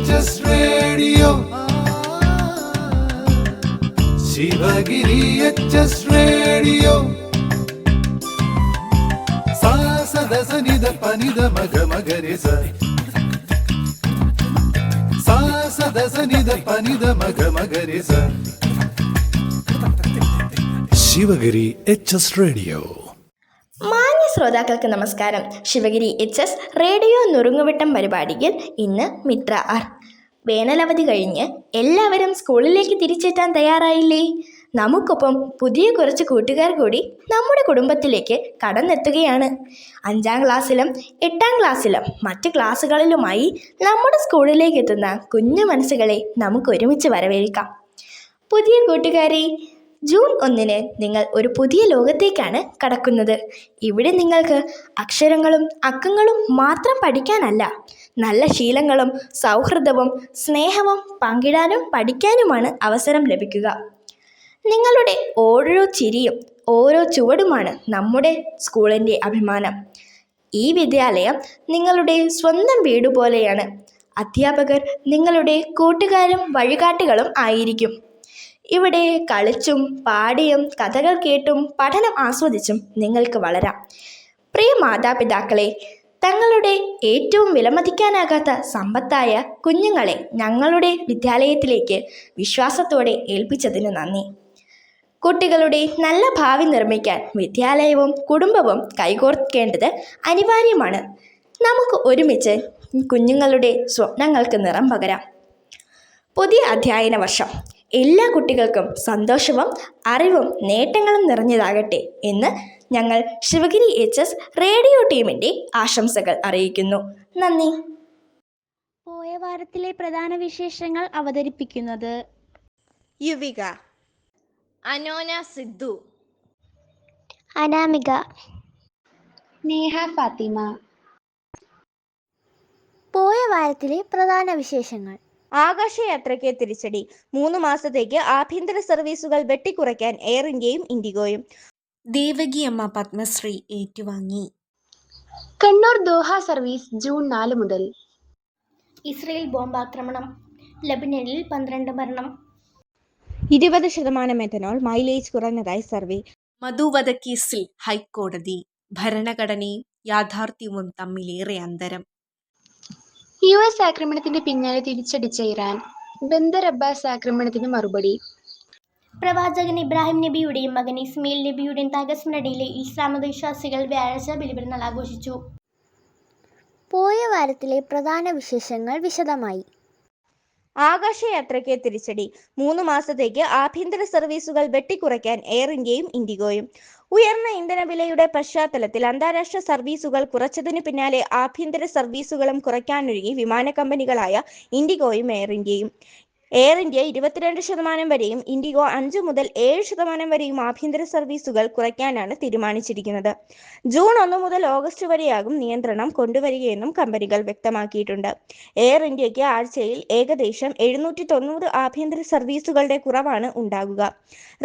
HS Radio. Shivagiri HS Radio. Sa sa da sa ni da pa ni da ma ga ma ga re sa. Sa sa da sa ni da pa ni da ma ga ma ga re sa. Sivagiri HS radio. മാന്യ ശ്രോതാക്കൾക്ക് നമസ്കാരം. Sivagiri HS radio നുറുങ്ങുവെട്ടം പരിപാടിയിൽ ഇന്ന് Mitra R. വേനലവധി കഴിഞ്ഞ് എല്ലാവരും സ്കൂളിലേക്ക് തിരിച്ചെത്താൻ തയ്യാറായില്ലേ? നമുക്കൊപ്പം പുതിയ കുറച്ച് കൂട്ടുകാർ കൂടി നമ്മുടെ കുടുംബത്തിലേക്ക് കടന്നെത്തുകയാണ്. 5ാം ക്ലാസ്സിലും 8ാം ക്ലാസ്സിലും മറ്റ് ക്ലാസ്സുകളിലുമായി നമ്മുടെ സ്കൂളിലേക്ക് എത്തുന്ന കുഞ്ഞു മനസ്സുകളെ നമുക്ക് ഒരുമിച്ച് വരവേൽക്കാം. പുതിയ കൂട്ടുകാരെ, ജൂൺ 1 നിങ്ങൾ ഒരു പുതിയ ലോകത്തേക്കാണ് കടക്കുന്നത്. ഇവിടെ നിങ്ങൾക്ക് അക്ഷരങ്ങളും അക്കങ്ങളും മാത്രം പഠിക്കാനല്ല, നല്ല ശീലങ്ങളും സൗഹൃദവും സ്നേഹവും പങ്കിടാനും പഠിക്കാനുമാണ് അവസരം ലഭിക്കുക. നിങ്ങളുടെ ഓരോ ചിരിയും ഓരോ ചുവടുമാണ് നമ്മുടെ സ്കൂളിൻ്റെ അഭിമാനം. ഈ വിദ്യാലയം നിങ്ങളുടെ സ്വന്തം വീട് പോലെയാണ്. അധ്യാപകർ നിങ്ങളുടെ കൂട്ടുകാരും വഴികാട്ടികളും ആയിരിക്കും. ഇവിടെ കളിച്ചും പാടിയും കഥകൾ കേട്ടും പഠനം ആസ്വദിച്ചും നിങ്ങൾക്ക് വളരാം. പ്രിയ മാതാപിതാക്കളെ, തങ്ങളുടെ ഏറ്റവും വിലമതിക്കാനാകാത്ത സമ്പത്തായ കുഞ്ഞുങ്ങളെ ഞങ്ങളുടെ വിദ്യാലയത്തിലേക്ക് വിശ്വാസത്തോടെ ഏൽപ്പിച്ചതിന് നന്ദി. കുട്ടികളുടെ നല്ല ഭാവി നിർമ്മിക്കാൻ വിദ്യാലയവും കുടുംബവും കൈകോർക്കേണ്ടത് അനിവാര്യമാണ്. നമുക്ക് ഒരുമിച്ച് കുഞ്ഞുങ്ങളുടെ സ്വപ്നങ്ങൾക്ക് നിറം പകരാം. പുതിയ അധ്യയന വർഷം എല്ലാ കുട്ടികൾക്കും സന്തോഷവും അറിവും നേട്ടങ്ങളും നിറഞ്ഞതാകട്ടെ എന്ന് ഞങ്ങൾ ശിവഗിരി HS റേഡിയോ ടീമിൻ്റെ ആശംസകൾ അറിയിക്കുന്നു. നന്ദി. പോയ വാരത്തിലെ പ്രധാന വിശേഷങ്ങൾ അവതരിപ്പിക്കുന്നത് യുവിക, അനോന സിദ്ധു, അനാമിക, നേഹ ഫാത്തിമ. പോയ വാരത്തിലെ പ്രധാന വിശേഷങ്ങൾ. ആകാശയാത്രയ്ക്ക് തിരിച്ചടി. 3 മാസത്തേക്ക് ആഭ്യന്തര സർവീസുകൾ വെട്ടിക്കുറയ്ക്കാൻ എയർ ഇന്ത്യയും ഇൻഡിഗോയും. ദേവകിയമ്മ പത്മശ്രീ ഏറ്റുവാങ്ങി. കണ്ണൂർ ദോഹ സർവീസ് ജൂൺ 4 മുതൽ. ഇസ്രയേൽ ബോംബാക്രമണം, ലബനനിൽ 12 മരണം. 20% എഥനോൾ മൈലേജ് കുറഞ്ഞതായി സർവേ. മധുവധക്കേസിൽ ഹൈക്കോടതി. ഭരണഘടനയും യാഥാർത്ഥ്യവും തമ്മിലേറെ അന്തരം. US ആക്രമണത്തിന്റെ പിന്നാലെ തിരിച്ചടിച്ച ഇറാൻ. ബന്ദർ അബ്ബാസ് ആക്രമണത്തിന് മറുപടി. പ്രവാചകൻ ഇബ്രാഹിം നബിയുടെയും മകൻ ഇസ്മയിൽ നബിയുടെയും തകസ്മരണയിലെ ഇസ്ലാം വിശ്വാസികൾ വ്യാഴാഴ്ച ബലിപെരുന്നാൾ ആഘോഷിച്ചു. പോയ വാരത്തിലെ പ്രധാന വിശേഷങ്ങൾ വിശദമായി. ആകാശയാത്രയ്ക്ക് തിരിച്ചടി. 3 മാസത്തേക്ക് ആഭ്യന്തര സർവീസുകൾ വെട്ടിക്കുറയ്ക്കാൻ എയർ ഇന്ത്യയും ഇൻഡിഗോയും. ഉയർന്ന ഇന്ധനവിലയുടെ പശ്ചാത്തലത്തിൽ അന്താരാഷ്ട്ര സർവീസുകൾ കുറച്ചതിനു പിന്നാലെ ആഭ്യന്തര സർവീസുകളും കുറയ്ക്കാനൊരുങ്ങി വിമാന കമ്പനികളായ ഇൻഡിഗോയും എയർ ഇന്ത്യയും. എയർ ഇന്ത്യ 22% വരെയും ഇൻഡിഗോ 5 മുതൽ 7% വരെയും ആഭ്യന്തര സർവീസുകൾ കുറയ്ക്കാനാണ് തീരുമാനിച്ചിരിക്കുന്നത്. ജൂൺ 1 മുതൽ ഓഗസ്റ്റ് വരെയാകും നിയന്ത്രണം കൊണ്ടുവരികയെന്നും കമ്പനികൾ വ്യക്തമാക്കിയിട്ടുണ്ട്. എയർ ഇന്ത്യക്ക് ആഴ്ചയിൽ ഏകദേശം 790 ആഭ്യന്തര സർവീസുകളുടെ കുറവാണ് ഉണ്ടാകുക.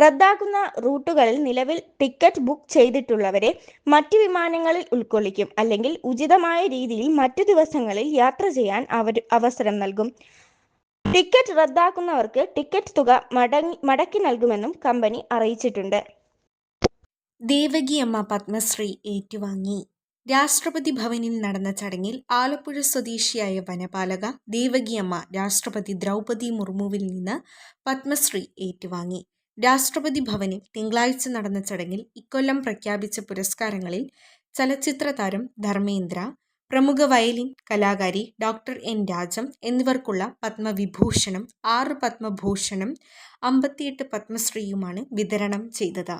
റദ്ദാക്കുന്ന റൂട്ടുകളിൽ നിലവിൽ ടിക്കറ്റ് ബുക്ക് ചെയ്തിട്ടുള്ളവരെ മറ്റു വിമാനങ്ങളിൽ ഉൾക്കൊള്ളിക്കും, അല്ലെങ്കിൽ ഉചിതമായ രീതിയിൽ മറ്റു ദിവസങ്ങളിൽ യാത്ര ചെയ്യാൻ അവസരം നൽകും. ടിക്കറ്റ് റദ്ദാക്കുന്നവർക്ക് ടിക്കറ്റ് തുക മടക്കി നൽകുമെന്നും കമ്പനി അറിയിച്ചിട്ടുണ്ട്. ദേവകിയമ്മ പത്മശ്രീ ഏറ്റുവാങ്ങി. രാഷ്ട്രപതി ഭവനിൽ നടന്ന ചടങ്ങിൽ ആലപ്പുഴ സ്വദേശിയായ വനപാലക ദേവകിയമ്മ രാഷ്ട്രപതി ദ്രൗപദി മുർമുവിൽ നിന്ന് പത്മശ്രീ ഏറ്റുവാങ്ങി. രാഷ്ട്രപതി ഭവനിൽ തിങ്കളാഴ്ച നടന്ന ചടങ്ങിൽ ഇക്കൊല്ലം പ്രഖ്യാപിച്ച പുരസ്കാരങ്ങളിൽ ചലച്ചിത്ര താരം ധർമ്മേന്ദ്ര, പ്രമുഖ വയലിൻ കലാകാരി ഡോക്ടർ N രാജം എന്നിവർക്കുള്ള പത്മവിഭൂഷണം, 6 പത്മഭൂഷണം, 58 പത്മശ്രീയുമാണ് വിതരണം ചെയ്തത്.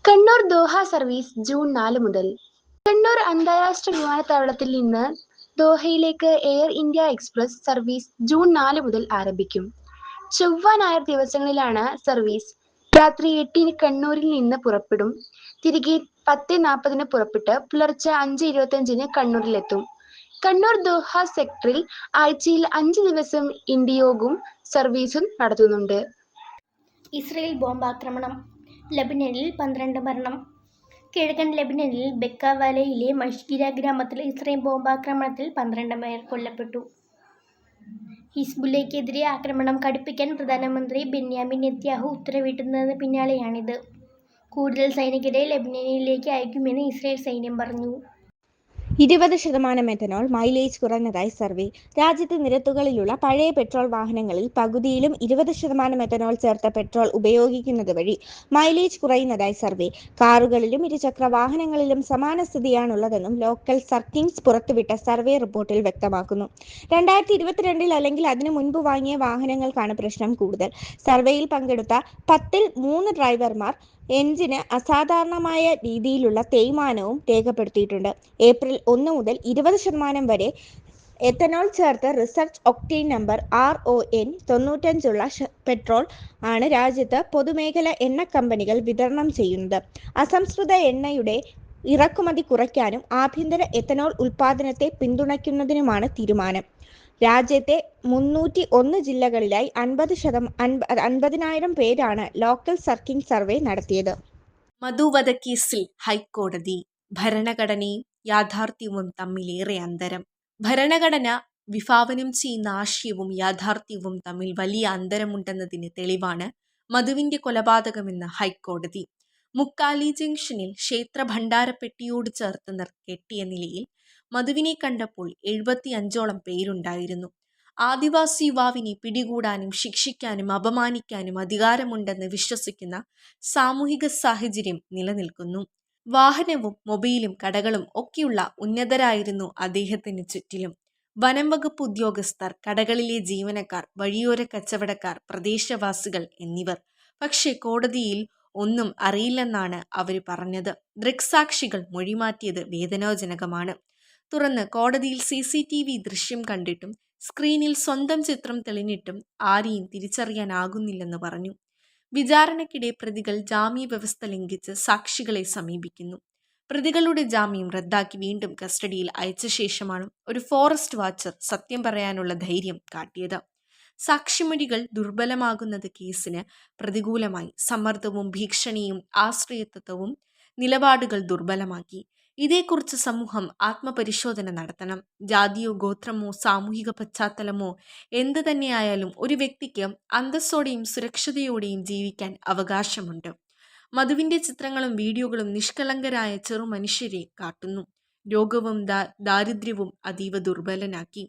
കണ്ണൂർ ദോഹ സർവീസ് ജൂൺ 4 മുതൽ. കണ്ണൂർ അന്താരാഷ്ട്ര വിമാനത്താവളത്തിൽ നിന്ന് ദോഹയിലേക്ക് Air India Express service June 4 മുതൽ ആരംഭിക്കും. ചൊവ്വ ഞായർ ദിവസങ്ങളിലാണ് സർവീസ്. രാത്രി 8 കണ്ണൂരിൽ നിന്ന് പുറപ്പെടും. തിരികെ 10:40 പുറപ്പെട്ട് പുലർച്ചെ 5:25 കണ്ണൂരിലെത്തും. കണ്ണൂർ ദോഹ സെക്ടറിൽ ആഴ്ചയിൽ 5 ദിവസം ഇൻഡിഗോയും സർവീസും നടത്തുന്നുണ്ട്. ഇസ്രയേൽ ബോംബാക്രമണം, ലബനനിൽ 12 മരണം. കിഴക്കൻ ലെബനനിൽ ബെക്ക വാലയിലെ മഷ്ഗിര ഗ്രാമത്തിൽ ഇസ്രയേൽ ബോംബാക്രമണത്തിൽ 12 പേർ കൊല്ലപ്പെട്ടു. ഹിസ്ബുള്ളയ്ക്കെതിരെ ആക്രമണം കടുപ്പിക്കാൻ പ്രധാനമന്ത്രി ബെന്യാമിൻ നെതന്യാഹു ഉത്തരവിട്ടതിന് പിന്നാലെയാണിത്. കൂടുതൽ സൈനികരെ ലെബനനിലേക്ക് അയക്കുമെന്ന് ഇസ്രായേൽ സൈന്യം പറഞ്ഞു. 20% എഥനോൾ മൈലേജ് കുറഞ്ഞതായി സർവേ. രാജ്യത്ത് നിരത്തുകളിലുള്ള പഴയ പെട്രോൾ വാഹനങ്ങളിൽ പകുതിയിലും 20% എഥനോൾ ചേർത്ത പെട്രോൾ ഉപയോഗിക്കുന്നത് വഴി മൈലേജ് കുറയുന്നതായി സർവേ. കാറുകളിലും ഇരുചക്ര വാഹനങ്ങളിലും സമാന സ്ഥിതിയാണുള്ളതെന്നും ലോക്കൽ സർക്കിങ്സ് പുറത്തുവിട്ട സർവേ റിപ്പോർട്ടിൽ വ്യക്തമാക്കുന്നു. 2022 അല്ലെങ്കിൽ അതിനു മുൻപ് വാങ്ങിയ വാഹനങ്ങൾക്കാണ് പ്രശ്നം കൂടുതൽ. സർവേയിൽ പങ്കെടുത്ത 10-ൽ 3 ഡ്രൈവർമാർ എഞ്ചിന് അസാധാരണമായ രീതിയിലുള്ള തേയ്മാനവും രേഖപ്പെടുത്തിയിട്ടുണ്ട്. ഏപ്രിൽ 1 മുതൽ 20% വരെ എഥനോൾ ചേർത്ത് research octane number RON 95 petrol ആണ് രാജ്യത്ത് പൊതുമേഖല എണ്ണ കമ്പനികൾ വിതരണം ചെയ്യുന്നത്. അസംസ്കൃത എണ്ണയുടെ ഇറക്കുമതി കുറയ്ക്കാനും ആഭ്യന്തര എഥനോൾ ഉൽപ്പാദനത്തെ പിന്തുണയ്ക്കുന്നതിനുമാണ് തീരുമാനം. രാജ്യത്തെ 301 ജില്ലകളിലായി 50,000 പേരാണ് ലോക്കൽ സർക്കിംഗ് സർവേ നടത്തിയത്. മധു വധക്കേസിൽ ഹൈക്കോടതി ഭരണഘടനയും യാഥാർത്ഥ്യവും തമ്മിലേറെ അന്തരം. ഭരണഘടന വിഭാവനം ചെയ്യുന്ന ആശയവും യാഥാർത്ഥ്യവും തമ്മിൽ വലിയ അന്തരമുണ്ടെന്നതിന് തെളിവാണ് മധുവിന്റെ കൊലപാതകമെന്ന് ഹൈക്കോടതി. മുക്കാലി ജംഗ്ഷനിൽ ക്ഷേത്ര ഭണ്ഡാരപ്പെട്ടിയോട് ചേർത്ത് കെട്ടിയ നിലയിൽ മധുവിനെ കണ്ടപ്പോൾ 75ഓളം പേരുണ്ടായിരുന്നു. ആദിവാസി യുവാവിനെ പിടികൂടാനും ശിക്ഷിക്കാനും അപമാനിക്കാനും അധികാരമുണ്ടെന്ന് വിശ്വസിക്കുന്ന സാമൂഹിക സാഹചര്യം നിലനിൽക്കുന്നു. വാഹനവും മൊബൈലും കടകളും ഒക്കെയുള്ള ഉന്നതരായിരുന്നു അദ്ദേഹത്തിന് ചുറ്റിലും. വനം വകുപ്പ് ഉദ്യോഗസ്ഥർ, കടകളിലെ ജീവനക്കാർ, വഴിയോര കച്ചവടക്കാർ, പ്രദേശവാസികൾ എന്നിവർ. പക്ഷേ കോടതിയിൽ ഒന്നും അറിയില്ലെന്നാണ് അവർ പറഞ്ഞത്. ദൃക്സാക്ഷികൾ മൊഴിമാറ്റിയത് വേദനാജനകമാണ്. തുറന്ന് കോടതിയിൽ CCTV ദൃശ്യം കണ്ടിട്ടും സ്ക്രീനിൽ സ്വന്തം ചിത്രം തെളിഞ്ഞിട്ടും ആരെയും തിരിച്ചറിയാനാകുന്നില്ലെന്ന് പറഞ്ഞു. വിചാരണയ്ക്കിടെ പ്രതികൾ ജാമ്യ വ്യവസ്ഥ ലംഘിച്ച് സാക്ഷികളെ സമീപിക്കുന്നു. പ്രതികളുടെ ജാമ്യം റദ്ദാക്കി വീണ്ടും കസ്റ്റഡിയിൽ അയച്ച ശേഷമാണ് ഒരു ഫോറസ്റ്റ് വാച്ചർ സത്യം പറയാനുള്ള ധൈര്യം കാട്ടിയത്. സാക്ഷിമൊഴികൾ ദുർബലമാകുന്നത് കേസിന് പ്രതികൂലമായി. സമ്മർദ്ദവും ഭീഷണിയും ആശ്രയത്വവും നിലപാടുകൾ ദുർബലമാക്കി. ഇതേക്കുറിച്ച് സമൂഹം ആത്മപരിശോധന നടത്തണം. ജാതിയോ ഗോത്രമോ സാമൂഹിക പശ്ചാത്തലമോ എന്ത് തന്നെയായാലും ഒരു വ്യക്തിക്ക് അന്തസ്സോടെയും സുരക്ഷിതയോടെയും ജീവിക്കാൻ അവകാശമുണ്ട്. മധുവിന്റെ ചിത്രങ്ങളും വീഡിയോകളും നിഷ്കളങ്കരായ ചെറുമനുഷ്യരെ കാട്ടുന്നു. രോഗവും ദാരിദ്ര്യവും അതീവ ദുർബലനാക്കി.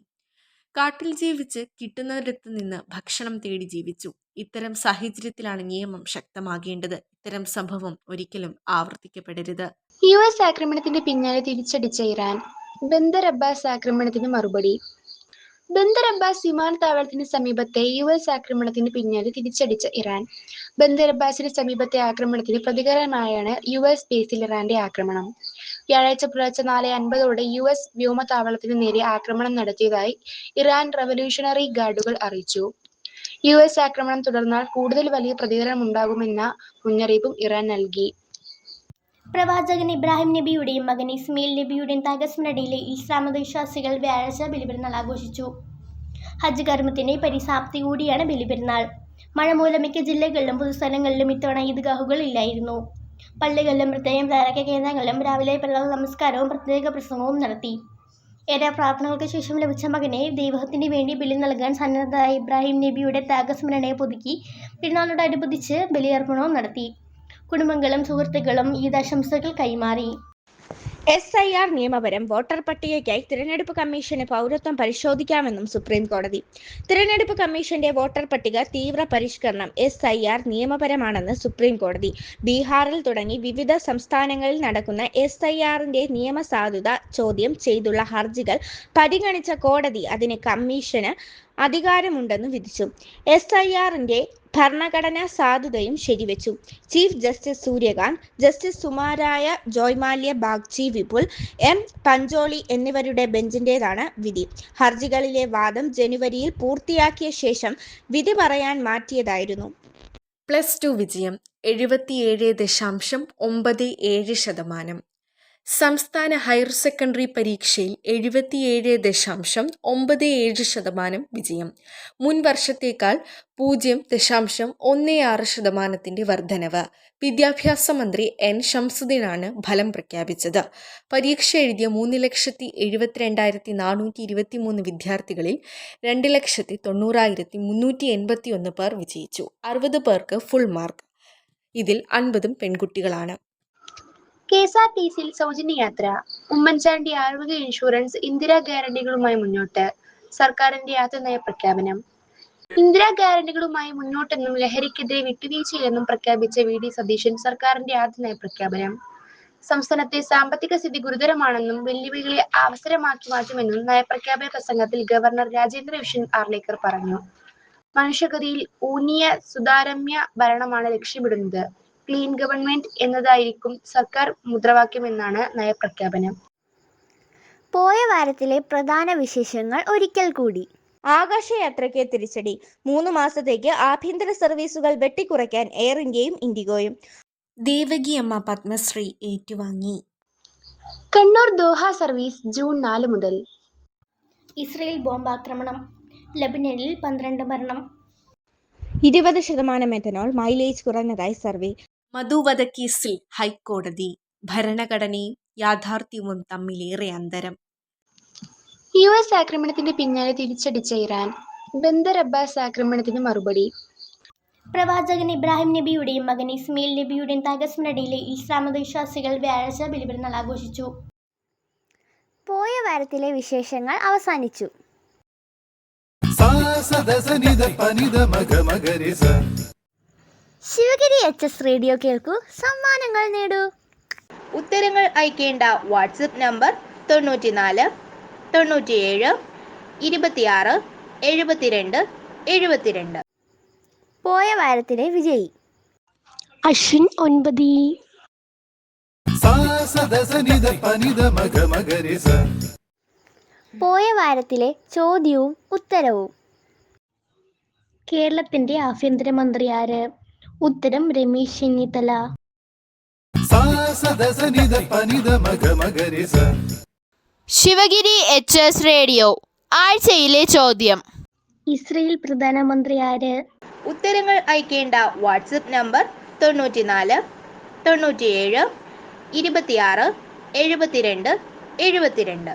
കാട്ടിൽ ജീവിച്ച് കിട്ടുന്നിടത്ത് നിന്ന് ഭക്ഷണം തേടി ജീവിച്ചു. ഇത്തരം സാഹചര്യത്തിലാണ് നിയമം ശക്തമാകേണ്ടത്. ഇത്തരം സംഭവം ഒരിക്കലും ആവർത്തിക്കപ്പെടരുത്. US ആക്രമണത്തിന് പിന്നാലെ തിരിച്ചടിച്ച ഇറാൻ. ബന്ദർ അബ്ബാസ് ആക്രമണത്തിന് മറുപടി. ബന്ദർ അബ്ബാസ് വിമാനത്താവളത്തിന് സമീപത്തെ US ആക്രമണത്തിന് പിന്നാലെ തിരിച്ചടിച്ച ഇറാൻ. ബന്ദർ അബ്ബാസിന് സമീപത്തെ ആക്രമണത്തിന് പ്രതികരണമായാണ് US ബേസിൽ ഇറാന്റെ ആക്രമണം. വ്യാഴാഴ്ച പുലർച്ചെ 4:50ഓടെ US വ്യോമതാവളത്തിന് നേരെ ആക്രമണം നടത്തിയതായി ഇറാൻ റവല്യൂഷണറി ഗാർഡുകൾ അറിയിച്ചു. US ആക്രമണം തുടർന്നാൽ കൂടുതൽ വലിയ പ്രതികരണമുണ്ടാകുമെന്ന മുന്നറിയിപ്പും ഇറാൻ നൽകി. പ്രവാചകൻ ഇബ്രാഹിം നബിയുടെയും മകൻ ഇസ്മായിൽ നബിയുടെയും ത്യാഗസ്മരണയിലെ ഇസ്ലാം മതവിശ്വാസികൾ വ്യാഴാഴ്ച ബലിപെരുന്നാൾ ആഘോഷിച്ചു. ഹജ്ജ് കർമ്മത്തിന്റെ പരിസമാപ്തി കൂടിയാണ് ബലിപെരുന്നാൾ. മഴ മൂലം മിക്ക ജില്ലകളിലും പൊതുസ്ഥലങ്ങളിലും ഇത്തവണ ഈദ്ഗാഹുകൾ ഇല്ലായിരുന്നു. പള്ളികളിലും പ്രത്യേകം തയ്യാറാക്കിയ കേന്ദ്രങ്ങളിലും രാവിലെ പെരുന്നാൾ നമസ്കാരവും പ്രത്യേക പ്രസംഗവും നടത്തി. ഏറെ പ്രാർത്ഥനകൾക്ക് ശേഷം ലഭിച്ച മകനെ ദൈവത്തിന് വേണ്ടി ബലി നൽകാൻ സന്നദ്ധരായ ഇബ്രാഹിം നബിയുടെ ത്യാഗസ്മരണയെ പുതുക്കി പെരുന്നാളിനോടനുബന്ധിച്ച് ബലിയർപ്പണവും നടത്തി. കുടുംബങ്ങളും സുഹൃത്തുക്കളും ഈദാശംസകൾ കൈമാറി. SIR നിയമപരം. വോട്ടർ പട്ടികയ്ക്കായി തിരഞ്ഞെടുപ്പ് കമ്മീഷന് പൗരത്വം പരിശോധിക്കാമെന്നും സുപ്രീം കോടതി. തിരഞ്ഞെടുപ്പ് കമ്മീഷന്റെ വോട്ടർ പട്ടിക തീവ്ര പരിഷ്കരണം SIR നിയമപരമാണെന്ന് സുപ്രീം കോടതി. ബീഹാറിൽ തുടങ്ങി വിവിധ സംസ്ഥാനങ്ങളിൽ നടക്കുന്ന SIRന്റെ നിയമസാധുത ചോദ്യം ചെയ്തുള്ള ഹർജികൾ പരിഗണിച്ച കോടതി അതിന് കമ്മീഷന് അധികാരമുണ്ടെന്ന് വിധിച്ചു. SIRന്റെ ഭരണഘടനാ സാധുതയും ശരിവെച്ചു. ചീഫ് ജസ്റ്റിസ് സൂര്യകാന്ത്, ജസ്റ്റിസ് സുമാരായ ജോയ്മാല്യ ബാഗ്ചി, വിപുൽ M. പഞ്ചോളി എന്നിവരുടെ ബെഞ്ചിന്റേതാണ് വിധി. ഹർജികളിലെ വാദം ജനുവരിയിൽ പൂർത്തിയാക്കിയ ശേഷം വിധി പറയാൻ മാറ്റിയതായിരുന്നു. +2 വിജയം 77.97%. സംസ്ഥാന ഹയർ സെക്കൻഡറി പരീക്ഷയിൽ 77.97% വിജയം. മുൻ വർഷത്തേക്കാൾ 0.16% വർധനവ്. വിദ്യാഭ്യാസ മന്ത്രി N. ഷംസുദ്ദീനാണ് ഫലം പ്രഖ്യാപിച്ചത്. പരീക്ഷ എഴുതിയ 3,72,423 വിദ്യാർത്ഥികളിൽ 2,90,381 പേർ വിജയിച്ചു. 60 പേർക്ക് ഫുൾ മാർക്ക്. ഇതിൽ 50 പെൺകുട്ടികളാണ്. KSRTCയിൽ സൗജന്യ യാത്ര. ഉമ്മൻചാണ്ടി ആരോഗ്യ ഇൻഷുറൻസ് ഇന്ദിരാ ഗ്യാരണ്ടികളുമായി മുന്നോട്ട്. സർക്കാരിന്റെ യാത്ര നയ പ്രഖ്യാപനം. ഇന്ദിരാ ഗ്യാരണ്ടികളുമായി മുന്നോട്ടെന്നും ലഹരിക്കെതിരെ വിട്ടുവീഴ്ചയില്ലെന്നും പ്രഖ്യാപിച്ച VD സതീശൻ സർക്കാരിന്റെ ആദ്യ നയ പ്രഖ്യാപനം. സംസ്ഥാനത്തെ സാമ്പത്തിക സ്ഥിതി ഗുരുതരമാണെന്നും വെല്ലുവിളികളെ അവസരമാക്കി മാറ്റുമെന്നും നയപ്രഖ്യാപന പ്രസംഗത്തിൽ ഗവർണർ രാജേന്ദ്ര വിശ്വനാഥ് ആർലേക്കർ പറഞ്ഞു. മനുഷ്യഗതിയിൽ ഊന്നിയ സുതാരമ്യ ഭരണമാണ് ലക്ഷ്യമിടുന്നത്. ക്ലീൻ ഗവൺമെന്റ് എന്നതായിരിക്കും സർക്കാർ മുദ്രാവാക്യമെന്നാണ് നയപ്രഖ്യാപനം. പോയ വാരത്തിലെ പ്രധാന വിശേഷങ്ങൾ ഒരിക്കൽ കൂടി. ആകാശയാത്രയ്ക്ക് തിരിച്ചടി. 3 മാസത്തേക്ക് ആഭ്യന്തര സർവീസുകൾ വെട്ടിക്കുറയ്ക്കാൻ എയർ ഇന്ത്യയും ഇൻഡിഗോയും. ദേവകിയമ്മ പത്മശ്രീ ഏറ്റുവാങ്ങി. കണ്ണൂർ ദോഹ സർവീസ് ജൂൺ 4 മുതൽ. ഇസ്രയേൽ ബോംബാക്രമണം. ലബനനിൽ 12 മരണം. 20% എഥനോൾ മൈലേജ് കുറഞ്ഞതായി സർവേ. മധു വധക്കേസിൽ ഹൈക്കോടതി. ഭരണഘടനയും യാഥാർത്ഥ്യവും തമ്മിലേറെ അന്തരം. US ആക്രമണത്തിന്റെ പിന്നാലെ തിരിച്ചടിച്ച ഇറാൻ. ബന്ദർ അബ്ബാസ് ആക്രമണത്തിന് മറുപടി. പ്രവാചകൻ ഇബ്രാഹിം നബിയുടെയും മകൻ ഇസ്മായിൽ നബിയുടെയും തകസ്മരണയിലെ ഇസ്ലാം മതവിശ്വാസികൾ വ്യാഴാഴ്ച ബലിപെരുന്നാൾ ആഘോഷിച്ചു. പോയ വാരത്തിലെ വിശേഷങ്ങൾ അവസാനിച്ചു. ശിവഗിരി HS റേഡിയോ കേൾക്കൂ, സമ്മാനങ്ങൾ നേടൂ. ഉത്തരങ്ങൾ അയക്കേണ്ട വാട്സപ്പ് നമ്പർ 94 97 26 72 72. പോയ വാരത്തിലെ വിജയി അശ്വിൻ 9. പോയ വാരത്തിലെ ചോദ്യവും ഉത്തരവും. കേരളത്തിന്റെ ആഭ്യന്തരമന്ത്രി ആര്? ഉത്തരം രമേശ് ചെന്നിത്തല. ശിവഗിരി HS റേഡിയോ ആഴ്ചയിലെ ചോദ്യം. ഇസ്രയേൽ പ്രധാനമന്ത്രി ആര്? ഉത്തരങ്ങൾ അയക്കേണ്ട വാട്സപ്പ് നമ്പർ 94 97 26 72 72.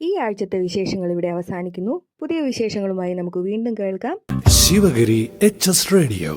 ഈ ആഴ്ചത്തെ വിശേഷങ്ങൾ ഇവിടെ അവസാനിക്കുന്നു. പുതിയ വിശേഷങ്ങളുമായി നമുക്ക് വീണ്ടും കേൾക്കാം. Sivagiri HS radio.